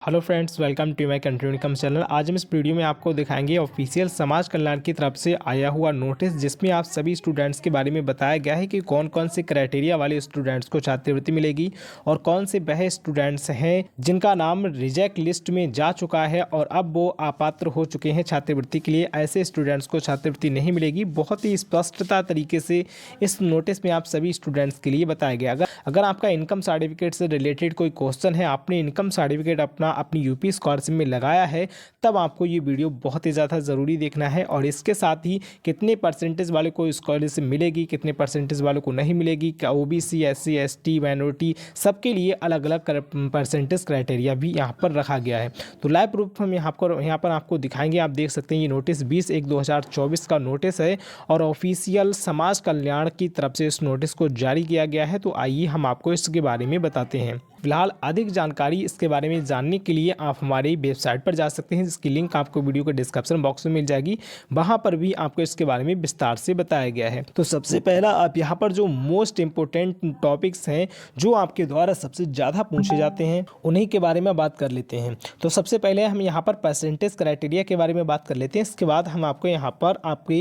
Hello friends, welcome to my continue income channel. आज हम इस वीडियो में आपको दिखाएंगे ऑफिशियल समाज कल्याण की तरफ से आया हुआ नोटिस, जिसमें आप सभी स्टूडेंट्स के बारे में बताया गया है कि कौन कौन से क्राइटेरिया वाले स्टूडेंट्स को छात्रवृत्ति मिलेगी और कौन से वह स्टूडेंट्स हैं जिनका नाम रिजेक्ट लिस्ट में जा चुका है और अब वो अपात्र हो चुके हैं छात्रवृत्ति के लिए। ऐसे स्टूडेंट्स को छात्रवृत्ति नहीं मिलेगी। बहुत ही स्पष्टता तरीके से इस नोटिस में आप सभी स्टूडेंट्स के लिए बताया गया। अगर आपका इनकम सर्टिफिकेट से रिलेटेड कोई क्वेश्चन है, आपने इनकम सर्टिफिकेट अपनी यूपी स्कॉलरशिप में लगाया है, तब आपको ये वीडियो बहुत ही ज़्यादा ज़रूरी देखना है। और इसके साथ ही कितने परसेंटेज वाले को स्कॉलरशिप मिलेगी, कितने परसेंटेज वालों को नहीं मिलेगी, क्या ओबीसी, एससी, एसटी, माइनॉरिटी सबके लिए अलग अलग परसेंटेज क्राइटेरिया भी यहाँ पर रखा गया है। तो लाइव प्रूफ हम यहाँ पर आपको दिखाएंगे। आप देख सकते हैं ये नोटिस 20/1/2024 का नोटिस है और ऑफिशियल समाज कल्याण की तरफ से इस नोटिस को जारी किया गया है। तो आइए हम आपको इसके बारे में बताते हैं। फिलहाल अधिक जानकारी इसके बारे में जानने के लिए आप हमारी वेबसाइट पर जा सकते हैं, जिसकी लिंक आपको वीडियो के डिस्क्रिप्शन बॉक्स में मिल जाएगी। वहां पर भी आपको इसके बारे में विस्तार से बताया गया है। तो सबसे पहला आप यहां पर जो मोस्ट इंपोर्टेंट टॉपिक्स हैं जो आपके द्वारा सबसे ज़्यादा पूछे जाते हैं, उन्हीं के बारे में बात कर लेते हैं। तो सबसे पहले हम यहाँ पर परसेंटेज क्राइटेरिया के बारे में बात कर लेते हैं। इसके बाद हम आपको यहाँ पर आपके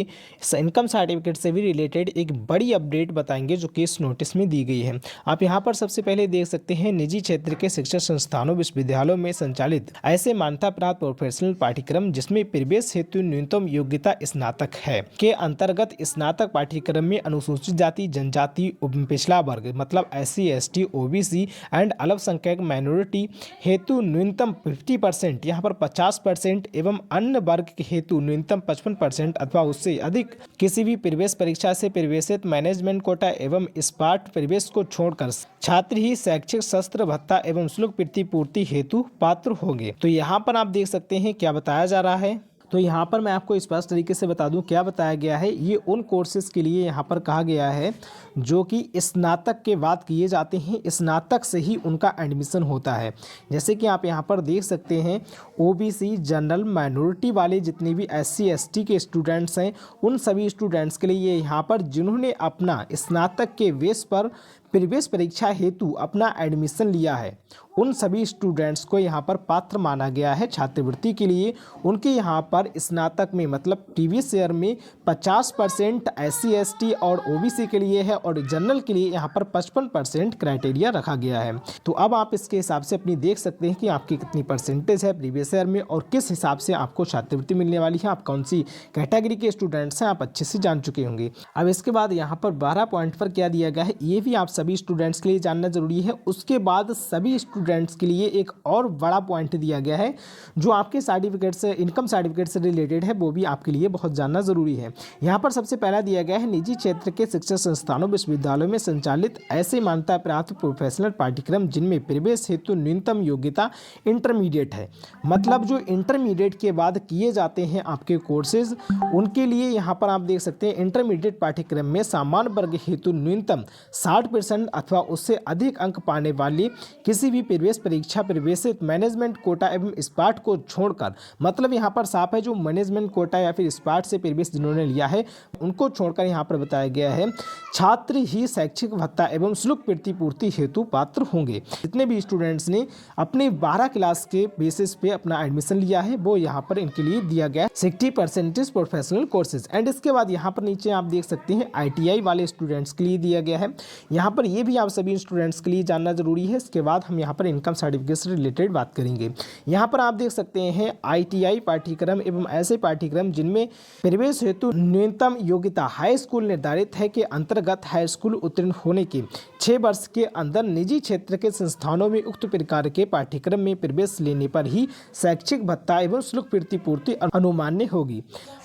इनकम सर्टिफिकेट से भी रिलेटेड एक बड़ी अपडेट बताएंगे जो कि इस नोटिस में दी गई है। आप यहाँ पर सबसे पहले देख सकते हैं, निजी क्षेत्र के शिक्षा संस्थानों विश्वविद्यालयों में संचालित ऐसे मान्यता प्राप्त प्रोफेशनल पाठ्यक्रम जिसमें प्रवेश हेतु न्यूनतम योग्यता स्नातक है के अंतर्गत स्नातक पाठ्यक्रम में अनुसूचित जाति, जनजाति, पिछड़ा वर्ग मतलब SC, ST, OBC एंड अल्पसंख्यक माइनॉरिटी हेतु न्यूनतम 50%, यहाँ पर 50% एवं अन्य वर्ग के हेतु न्यूनतम 55% अथवा उससे अधिक किसी भी प्रवेश परीक्षा से प्रवेशित मैनेजमेंट कोटा एवं स्पार्ट प्रवेश को छोड़कर छात्र ही शैक्षिक शस्त्र भत्ता एवं शुल्क प्रतिपूर्ति हेतु पात्र होंगे। तो यहाँ पर आप देख सकते हैं क्या बताया जा रहा है। तो यहाँ पर मैं आपको स्पष्ट तरीके से बता दूं क्या बताया गया है। ये उन कोर्सेज के लिए यहाँ पर कहा गया है जो कि स्नातक के बाद किए जाते हैं, स्नातक से ही उनका एडमिशन होता है। जैसे कि आप यहाँ पर देख सकते हैं, OBC, जनरल, माइनॉरिटी वाले जितने भी SC, ST के स्टूडेंट्स हैं, उन सभी स्टूडेंट्स के लिए यहाँ पर जिन्होंने अपना स्नातक के बेस पर प्रवेश परीक्षा हेतु अपना एडमिशन लिया है, उन सभी स्टूडेंट्स को यहाँ पर पात्र माना गया है छात्रवृत्ति के लिए। उनके यहाँ पर स्नातक में मतलब प्रीवियस ईयर में 50% SC, ST और OBC के लिए है और जनरल के लिए यहाँ पर 55% क्राइटेरिया रखा गया है। तो अब आप इसके हिसाब से अपनी देख सकते हैं कि आपकी कितनी परसेंटेज है प्रीवियस ईयर में और किस हिसाब से आपको छात्रवृत्ति मिलने वाली है, आप कौन सी कैटेगरी के स्टूडेंट्स हैं, आप अच्छे से जान चुके होंगे। अब इसके बाद यहाँ पर 12 पॉइंट पर क्या दिया गया है, ये भी आप सभी स्टूडेंट्स के लिए जानना जरूरी है। उसके बाद सभी स्टूडेंट्स के लिए एक और बड़ा पॉइंट दिया गया है जो आपके सर्टिफिकेट से, इनकम सर्टिफिकेट से रिलेटेड है, वो भी आपके लिए बहुत जानना जरूरी है। यहाँ पर सबसे पहला दिया गया है, निजी क्षेत्र के शिक्षा संस्थानों विश्वविद्यालयों में संचालित ऐसे मान्यता प्राप्त प्रोफेशनल पाठ्यक्रम जिनमें प्रवेश हेतु न्यूनतम योग्यता इंटरमीडिएट है। मतलब जो इंटरमीडिएट के बाद किए जाते हैं आपके कोर्सेज, उनके लिए यहाँ पर आप देख सकते हैं इंटरमीडिएट पाठ्यक्रम में सामान्य वर्ग हेतु न्यूनतम 60% अथवा उससे अधिक अंक पाने वाले किसी भी प्रवेश परीक्षा प्रवेशित मैनेजमेंट कोटा एवं स्पार्ट को छोड़कर, मतलब यहाँ पर साफ है जो मैनेजमेंट कोटा या फिर स्पार्ट से प्रवेश जिन्होंने लिया है उनको छोड़कर यहाँ पर बताया गया है छात्र ही शैक्षिक भत्ता एवं शुल्क प्रतिपूर्ति हेतु पात्र होंगे। जितने भी स्टूडेंट्स ने अपने 12 क्लास के बेसिस पे अपना एडमिशन लिया है वो यहाँ पर इनके लिए दिया गया 60% प्रोफेशनल कोर्सेज। एंड इसके बाद यहाँ पर नीचे आप देख सकते हैं ITI वाले स्टूडेंट्स के लिए दिया गया है। यहाँ पर ये भी आप सभी स्टूडेंट्स के लिए जानना जरूरी है। इसके बाद हम यहाँ पर इनकम सर्टिफिकेट से रिलेटेड बात करेंगे। यहाँ पर आप देख सकते हैं ITI पाठ्यक्रम एवं ऐसे पाठ्यक्रम जिनमें प्रवेश हेतु न्यूनतम योग्यता हाई स्कूल निर्धारित है के अंतर्गत हाई स्कूल उत्तीर्ण होने के 6 वर्ष के अंदर निजी क्षेत्र के संस्थानों में उक्त प्रकार के पाठ्यक्रम में प्रवेश लेने पर ही शैक्षिक भत्ता एवं शुल्क प्रतिपूर्ति अनुमान्य होगी।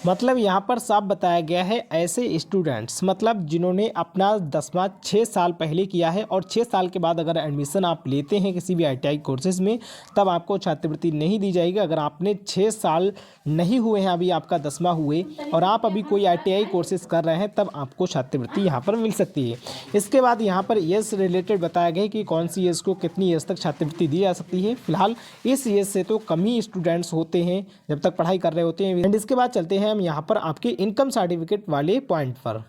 मतलब यहाँ पर साफ बताया गया है ऐसे स्टूडेंट्स मतलब जिन्होंने अपना 10वां 6 साल पहले किया है और 6 साल के बाद अगर एडमिशन आप लेते हैं किसी भी ITI कोर्सेज में, तब आपको छात्रवृत्ति नहीं दी जाएगी। अगर आपने 6 साल नहीं हुए हैं, अभी आपका 10वां हुए और आप अभी कोई ITI कोर्सेज कर रहे हैं, तब आपको छात्रवृत्ति यहाँ पर मिल सकती है। इसके बाद यहाँ पर एज से रिलेटेड बताया गया कि कौन सी एज को कितनी एज तक छात्रवृत्ति दी जा सकती है। फिलहाल इस एज से तो कम ही स्टूडेंट्स होते हैं जब तक पढ़ाई कर रहे होते हैं। एंड इसके बाद चलते हैं हम यहाँ पर आपके इनकम सर्टिफिकेट वाले पॉइंट पर।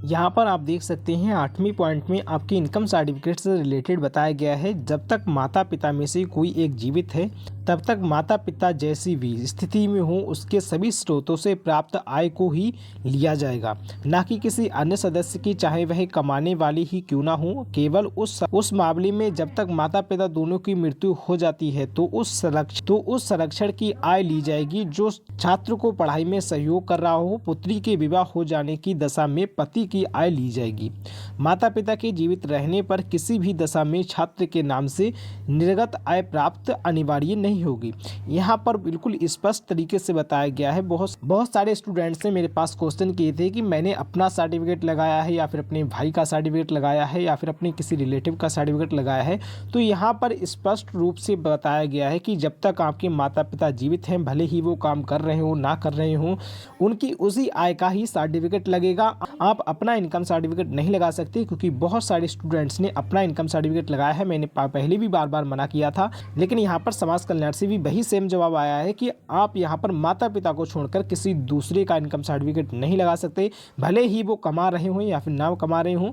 यहाँ पर आप देख सकते हैं 8वीं पॉइंट में आपकी इनकम सर्टिफिकेट से रिलेटेड बताया गया है, जब तक माता पिता में से कोई एक जीवित है तब तक माता पिता जैसी भी स्थिति में हो उसके सभी स्रोतों से प्राप्त आय को ही लिया जाएगा, ना कि किसी अन्य सदस्य की, चाहे वह कमाने वाली ही क्यों ना हो। केवल उस मामले में जब तक माता पिता दोनों की मृत्यु हो जाती है तो उस संरक्षण की आय ली जाएगी जो छात्र को पढ़ाई में सहयोग कर रहा हो। पुत्री के विवाह हो जाने की दशा में पति की आय ली जाएगी। माता पिता के जीवित रहने पर किसी भी दशा में छात्र के नाम से निर्गत आय प्राप्त अनिवार्य नहीं होगी। यहाँ पर बिल्कुल स्पष्ट तरीके से बताया गया है। बहुत सारे स्टूडेंट्स ने मेरे पास क्वेश्चन किए थे कि मैंने अपना सर्टिफिकेट लगाया है या फिर अपने भाई का सर्टिफिकेट लगाया है या फिर अपने किसी रिलेटिव का सर्टिफिकेट लगाया है। तो यहाँ पर स्पष्ट रूप से बताया गया है कि जब तक आपके माता पिता जीवित हैं, भले ही वो काम कर रहे हो ना कर रहे हो, उनकी उसी आय का ही सर्टिफिकेट लगेगा। आप अपना इनकम सर्टिफिकेट नहीं लगा सकते, क्योंकि बहुत सारे स्टूडेंट्स ने अपना इनकम सर्टिफिकेट लगाया है। मैंने पहले भी बार बार मना किया था, लेकिन यहाँ पर समाज कल्याण से भी वही सेम जवाब आया है कि आप यहाँ पर माता पिता को छोड़कर किसी दूसरे का इनकम सर्टिफिकेट नहीं लगा सकते, भले ही वो कमा रहे हों या फिर ना कमा रहे हों।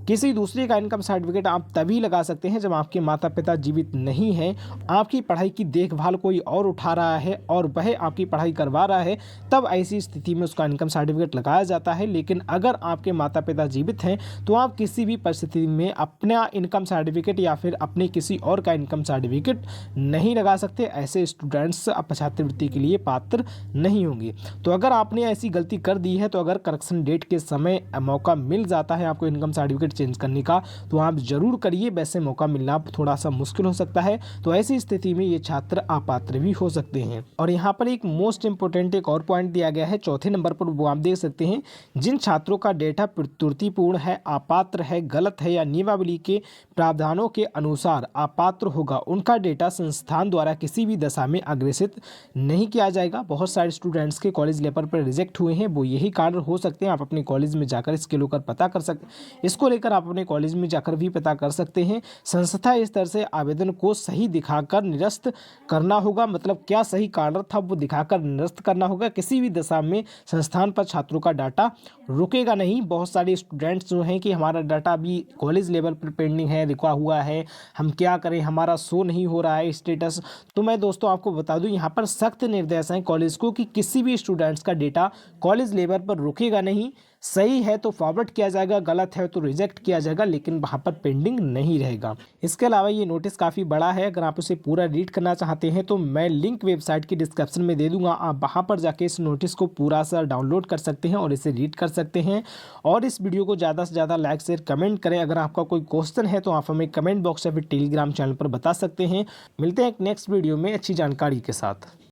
किसी दूसरे का इनकम सर्टिफिकेट आप तभी लगा सकते हैं जब आपके माता पिता जीवित नहीं हैं, आपकी पढ़ाई की देखभाल कोई और उठा रहा है और वह आपकी पढ़ाई करवा रहा है, तब ऐसी स्थिति में उसका इनकम सर्टिफिकेट लगाया जाता है। लेकिन अगर आपके माता पिता जीवित हैं तो आप किसी भी परिस्थिति में अपना इनकम सर्टिफिकेट या फिर अपने किसी और का इनकम सर्टिफिकेट नहीं लगा सकते। ऐसे स्टूडेंट्स छात्रवृत्ति के लिए पात्र नहीं होंगे। तो अगर आपने ऐसी गलती कर दी है, तो अगर करेक्शन डेट के समय मौका मिल जाता है आपको इनकम सर्टिफिकेट चेंज करने का, तो आप जरूर करिए। वैसे मौका मिलना थोड़ा सा मुश्किल हो सकता है, तो ऐसी स्थिति में ये छात्र अपात्र भी हो सकते हैं। और यहाँ पर एक मोस्ट इंपोर्टेंट एक और पॉइंट दिया गया है चौथे नंबर पर, वो आप देख सकते हैं, जिन छात्रों का डेटा त्रुटिपूर्ण है, अपात्र है, गलत है या नियमावली के प्रावधानों के अनुसार अपात्र होगा, उनका डेटा संस्थान द्वारा किसी भी दशा में अग्रेसित नहीं किया जाएगा। बहुत सारे स्टूडेंट्स के कॉलेज लेवल पर रिजेक्ट हुए हैं, वो यही कारण हो सकते हैं। आप अपने कॉलेज में जाकर इसके लेकर पता कर सकते, इसको लेकर आप अपने कॉलेज में जाकर भी पता कर सकते हैं। संस्था स्तर से आवेदन को सही दिखाकर निरस्त करना होगा, मतलब क्या सही कारण था वो दिखाकर निरस्त करना होगा। किसी भी दशा में संस्थान पर छात्रों का डाटा रुकेगा नहीं। बहुत सारे स्टूडेंट्स जो हैं कि हमारा डाटा अभी कॉलेज लेवल पर पेंडिंग है, रुका हुआ है, हम क्या करें, हमारा शो नहीं हो रहा है स्टेटस। तो मैं दोस्तों आपको बता दूं, यहाँ पर सख्त निर्देश हैं कॉलेज को कि किसी भी स्टूडेंट्स का डेटा कॉलेज लेवल पर रुकेगा नहीं। सही है तो फॉरवर्ड किया जाएगा, गलत है तो रिजेक्ट किया जाएगा, लेकिन वहाँ पर पेंडिंग नहीं रहेगा। इसके अलावा ये नोटिस काफ़ी बड़ा है, अगर आप उसे पूरा रीड करना चाहते हैं तो मैं लिंक वेबसाइट की डिस्क्रिप्शन में दे दूंगा। आप वहाँ पर जाके इस नोटिस को पूरा सा डाउनलोड कर सकते हैं और इसे रीड कर सकते हैं। और इस वीडियो को ज़्यादा से ज़्यादा लाइक शेयर कमेंट करें। अगर आपका कोई क्वेश्चन है तो आप हमें कमेंट बॉक्स या फिर टेलीग्राम चैनल पर बता सकते हैं। मिलते हैं एक नेक्स्ट वीडियो में अच्छी जानकारी के साथ।